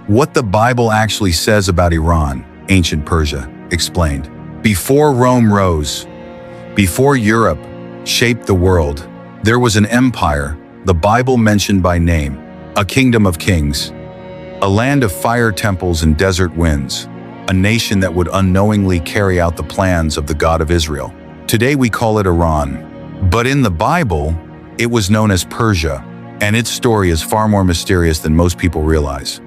What the Bible actually says about Iran, ancient Persia, explained. Before Rome rose, before Europe shaped the world, there was an empire, the Bible mentioned by name, a kingdom of kings, a land of fire temples and desert winds, a nation that would unknowingly carry out the plans of the God of Israel. Today we call it Iran, but in the Bible, it was known as Persia, and its story is far more mysterious than most people realize.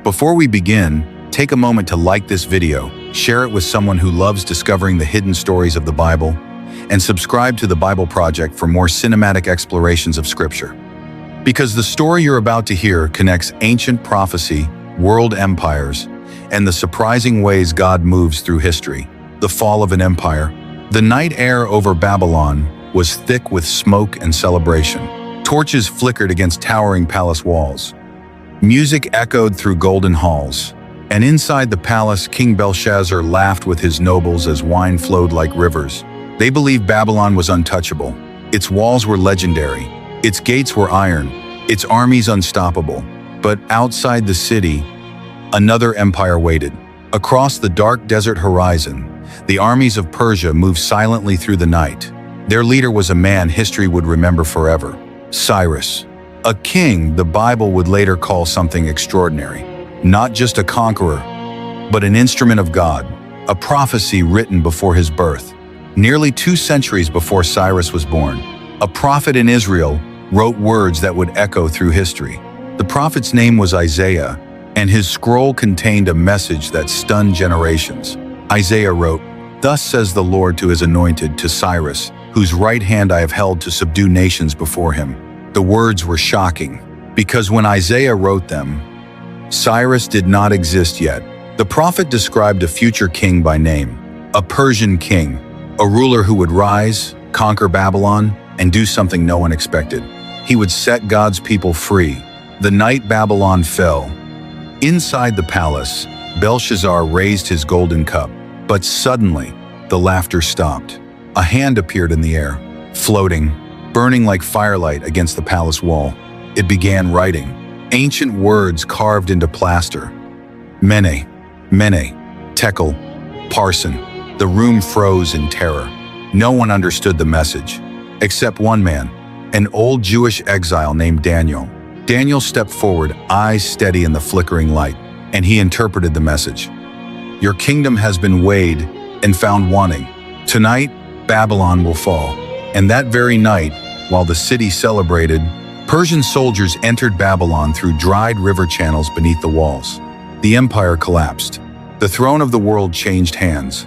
Before we begin, take a moment to like this video, share it with someone who loves discovering the hidden stories of the Bible, and subscribe to the Bible Project for more cinematic explorations of Scripture. Because the story you're about to hear connects ancient prophecy, world empires, and the surprising ways God moves through history. The fall of an empire. The night air over Babylon was thick with smoke and celebration. Torches flickered against towering palace walls. Music echoed through golden halls. And inside the palace, King Belshazzar laughed with his nobles as wine flowed like rivers. They believed Babylon was untouchable. Its walls were legendary. Its gates were iron. Its armies unstoppable. But outside the city, another empire waited. Across the dark desert horizon, the armies of Persia moved silently through the night. Their leader was a man history would remember forever, Cyrus. A king the Bible would later call something extraordinary. Not just a conqueror, but an instrument of God, a prophecy written before his birth. Nearly 2 centuries before Cyrus was born, a prophet in Israel wrote words that would echo through history. The prophet's name was Isaiah, and his scroll contained a message that stunned generations. Isaiah wrote, "Thus says the Lord to his anointed, to Cyrus, whose right hand I have held to subdue nations before him." The words were shocking, because when Isaiah wrote them, Cyrus did not exist yet. The prophet described a future king by name, a Persian king, a ruler who would rise, conquer Babylon, and do something no one expected. He would set God's people free. The night Babylon fell, inside the palace, Belshazzar raised his golden cup, but suddenly, the laughter stopped. A hand appeared in the air, floating, burning like firelight against the palace wall. It began writing, ancient words carved into plaster. Mene, Mene, Tekel, Parson. The room froze in terror. No one understood the message, except one man, an old Jewish exile named Daniel. Daniel stepped forward, eyes steady in the flickering light, and he interpreted the message. Your kingdom has been weighed and found wanting. Tonight, Babylon will fall. And that very night, while the city celebrated, Persian soldiers entered Babylon through dried river channels beneath the walls. The empire collapsed. The throne of the world changed hands.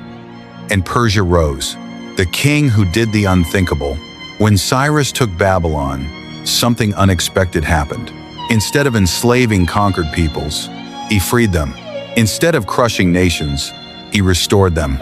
And Persia rose, the king who did the unthinkable. When Cyrus took Babylon, something unexpected happened. Instead of enslaving conquered peoples, he freed them. Instead of crushing nations, he restored them.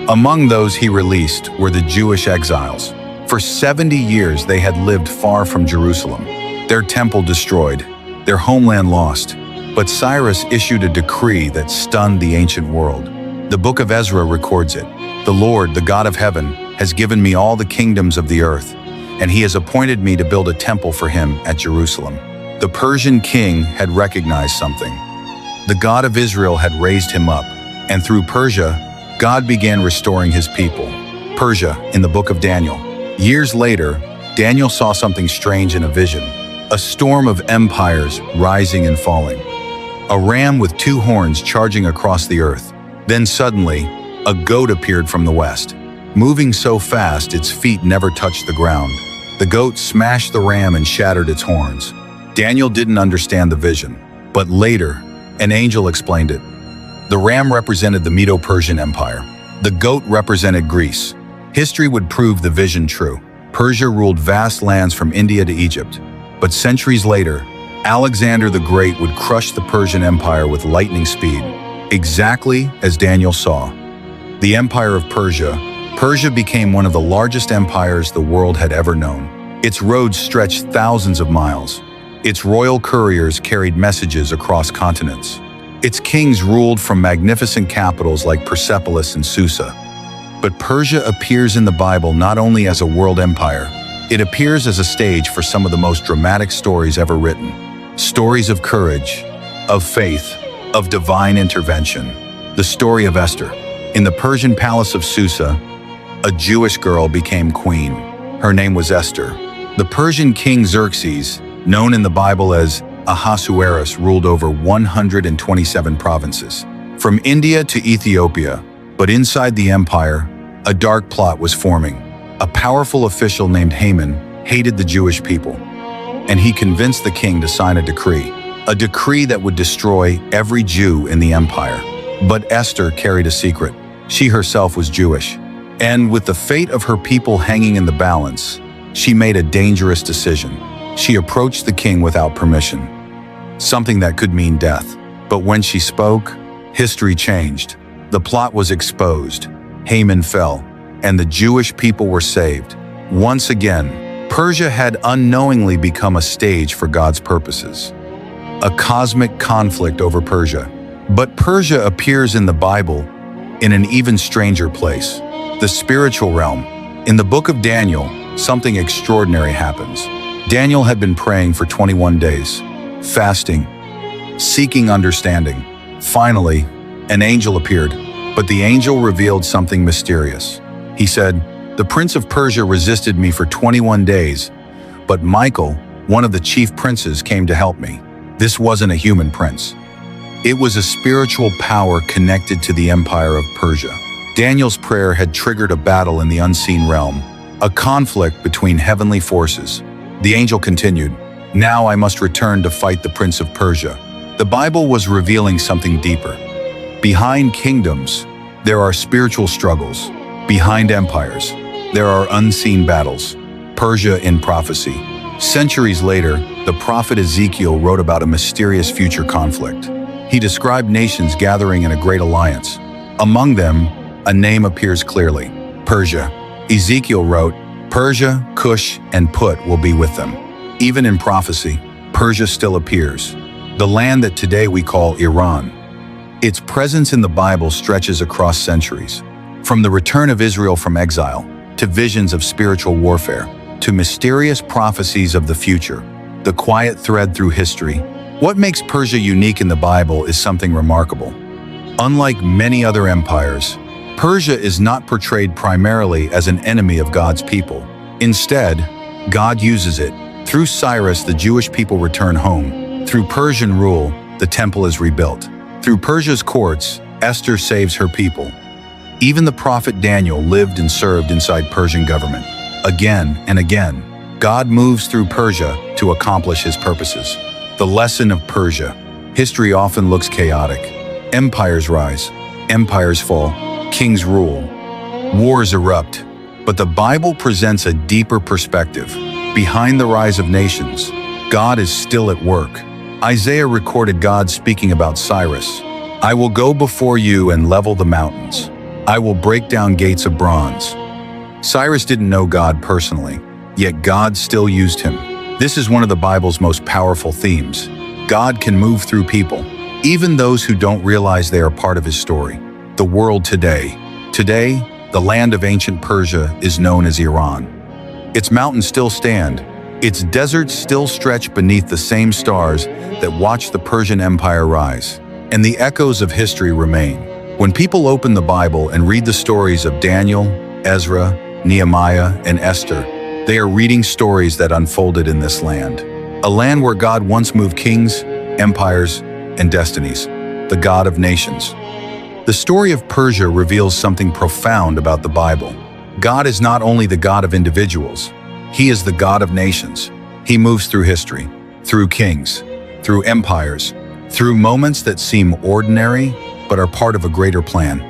Among those he released were the Jewish exiles. For 70 years they had lived far from Jerusalem, their temple destroyed, their homeland lost. But Cyrus issued a decree that stunned the ancient world. The book of Ezra records it. The Lord, the God of heaven, has given me all the kingdoms of the earth, and he has appointed me to build a temple for him at Jerusalem. The Persian king had recognized something. The God of Israel had raised him up, and through Persia, God began restoring his people. Persia, in the book of Daniel. Years later, Daniel saw something strange in a vision, a storm of empires rising and falling. A ram with 2 horns charging across the earth. Then suddenly, a goat appeared from the west. Moving so fast its feet never touched the ground. The goat smashed the ram and shattered its horns. Daniel didn't understand the vision, but later, an angel explained it. The ram represented the Medo-Persian Empire. The goat represented Greece. History would prove the vision true. Persia ruled vast lands from India to Egypt. But centuries later, Alexander the Great would crush the Persian Empire with lightning speed, exactly as Daniel saw. The Empire of Persia became one of the largest empires the world had ever known. Its roads stretched thousands of miles. Its royal couriers carried messages across continents. Its kings ruled from magnificent capitals like Persepolis and Susa. But Persia appears in the Bible not only as a world empire, it appears as a stage for some of the most dramatic stories ever written. Stories of courage, of faith, of divine intervention. The story of Esther. In the Persian palace of Susa, a Jewish girl became queen. Her name was Esther. The Persian king Xerxes, known in the Bible as Ahasuerus, ruled over 127 provinces, from India to Ethiopia. But inside the empire, a dark plot was forming. A powerful official named Haman hated the Jewish people, and he convinced the king to sign a decree that would destroy every Jew in the empire. But Esther carried a secret. She herself was Jewish, and with the fate of her people hanging in the balance, she made a dangerous decision. She approached the king without permission, something that could mean death. But when she spoke, history changed. The plot was exposed. Haman fell, and the Jewish people were saved. Once again, Persia had unknowingly become a stage for God's purposes. A cosmic conflict over Persia. But Persia appears in the Bible in an even stranger place, the spiritual realm. In the book of Daniel, something extraordinary happens. Daniel had been praying for 21 days, fasting, seeking understanding. Finally, an angel appeared, but the angel revealed something mysterious. He said, "The prince of Persia resisted me for 21 days, but Michael, one of the chief princes, came to help me." This wasn't a human prince. It was a spiritual power connected to the empire of Persia. Daniel's prayer had triggered a battle in the unseen realm, a conflict between heavenly forces. The angel continued, "Now I must return to fight the prince of Persia." The Bible was revealing something deeper. Behind kingdoms, there are spiritual struggles. Behind empires, there are unseen battles. Persia in prophecy. Centuries later, the prophet Ezekiel wrote about a mysterious future conflict. He described nations gathering in a great alliance. Among them, a name appears clearly: Persia. Ezekiel wrote, "Persia, Cush, and Put will be with them." Even in prophecy, Persia still appears. The land that today we call Iran. Its presence in the Bible stretches across centuries. From the return of Israel from exile, to visions of spiritual warfare, to mysterious prophecies of the future, the quiet thread through history. What makes Persia unique in the Bible is something remarkable. Unlike many other empires, Persia is not portrayed primarily as an enemy of God's people. Instead, God uses it. Through Cyrus, the Jewish people return home. Through Persian rule, the temple is rebuilt. Through Persia's courts, Esther saves her people. Even the prophet Daniel lived and served inside Persian government. Again and again, God moves through Persia to accomplish his purposes. The lesson of Persia. History often looks chaotic. Empires rise, empires fall, kings rule, wars erupt. But the Bible presents a deeper perspective. Behind the rise of nations, God is still at work. Isaiah recorded God speaking about Cyrus. "I will go before you and level the mountains. I will break down gates of bronze." Cyrus didn't know God personally, yet God still used him. This is one of the Bible's most powerful themes. God can move through people, even those who don't realize they are part of his story. The world today. Today, the land of ancient Persia is known as Iran. Its mountains still stand. Its deserts still stretch beneath the same stars that watched the Persian Empire rise. And the echoes of history remain. When people open the Bible and read the stories of Daniel, Ezra, Nehemiah, and Esther, they are reading stories that unfolded in this land. A land where God once moved kings, empires, and destinies. The God of nations. The story of Persia reveals something profound about the Bible. God is not only the God of individuals, he is the God of nations. He moves through history, through kings, through empires, through moments that seem ordinary but are part of a greater plan.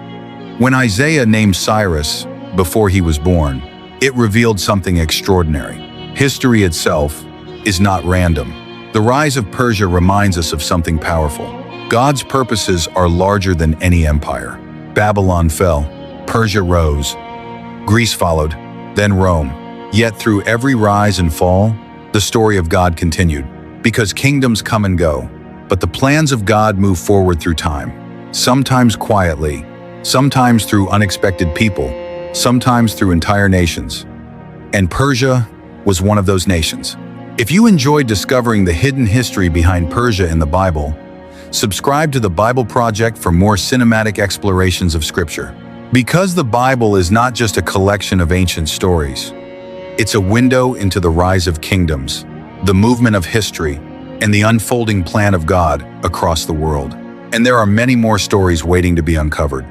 When Isaiah named Cyrus before he was born, it revealed something extraordinary. History itself is not random. The rise of Persia reminds us of something powerful. God's purposes are larger than any empire. Babylon fell, Persia rose, Greece followed, then Rome. Yet through every rise and fall, the story of God continued. Because kingdoms come and go, but the plans of God move forward through time. Sometimes quietly, sometimes through unexpected people, sometimes through entire nations. And Persia was one of those nations. If you enjoyed discovering the hidden history behind Persia in the Bible, Subscribe to the Bible Project for more cinematic explorations of Scripture. Because the Bible is not just a collection of ancient stories. It's a window into the rise of kingdoms, the movement of history, and the unfolding plan of God across the world. And there are many more stories waiting to be uncovered.